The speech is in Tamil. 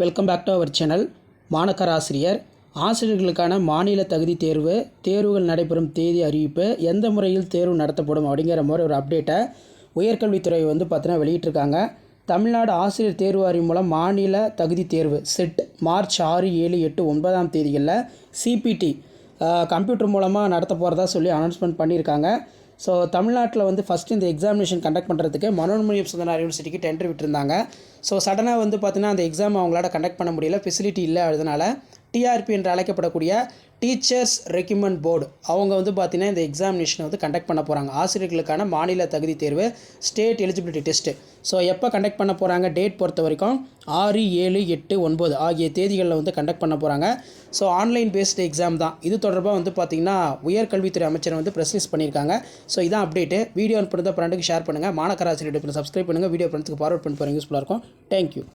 Welcome back to our channel. மாணக்கர் ஆசிரியர் ஆசிரியர்களுக்கான மாநில தகுதி தேர்வுகள் நடைபெறும் தேதி அறிவிப்பு, எந்த முறையில் தேர்வு நடத்தப்படும் அப்படிங்கிற மாதிரி ஒரு அப்டேட்டை உயர்கல்வித்துறை பார்த்தீங்கன்னா வெளியிட்டிருக்காங்க. தமிழ்நாடு ஆசிரியர் தேர்வு வாரியம் மூலம் மாநில தகுதி தேர்வு செட் மார்ச் 6, 7, 8, 9ஆம் தேதிகளில் சிபிடி கம்ப்யூட்டர் மூலமாக நடத்த போகிறதா சொல்லி அனௌன்ஸ்மெண்ட் பண்ணியிருக்காங்க. ஸோ தமிழ்நாட்டில் ஃபஸ்ட்டு இந்த எக்ஸாமினேஷன் கண்டக்ட் பண்ணுறதுக்கு மனோன்மணியம் சுந்தரனார் யூனிவர்சிட்டிக்கு டெண்டர் விட்டுருந்தாங்க. ஸோ சடனாக பார்த்தீங்கன்னா அந்த எக்ஸாம் அவங்களால கண்டக்ட் பண்ண முடியல, ஃபெசிலிட்டி இல்லை. அதனால் டிஆர்பி என்று அழைக்கப்படக்கூடிய டீச்சர்ஸ் ரெக்ரூட்மெண்ட் போர்டு அவங்க பார்த்தீங்கன்னா இந்த எக்ஸாமினேஷனை கண்டக்ட் பண்ண போகிறாங்க. ஆசிரியர்களுக்கான மாநில தகுதி தேர்வு ஸ்டேட் எலிஜிபிலிட்டி டெஸ்ட்டு. ஸோ எப்போ கண்டக்ட் பண்ண போகிறாங்க டேட் பொறுத்த வரைக்கும் 6, 7, 8, 9 ஆகிய தேதிகளில் கண்டக்ட் பண்ண போகிறாங்க. ஸோ ஆன்லைன் பேஸ்டு எக்ஸாம் தான். இது தொடர்பாக பார்த்திங்கன்னா உயர்கல்வித்துறை அமைச்சர் ப்ரெஸ் ரிலீஸ் பண்ணியிருக்காங்க. ஸோ இதான் அப்டேட்டு. வீடியோ அனுப்புறத ஃப்ரெண்டுக்கு ஷேர் பண்ணுங்கள். மாணக்கர் ஆசிரியர் சப்ஸ்கிரைப் பண்ணுங்கள். வீடியோ ஃப்ரெண்ட்ஸுக்கு ஃபார்வர்ட் பண்ணி போகிறேன், யூஸ்ஃபுல்லாக இருக்கும். தேங்க்யூ.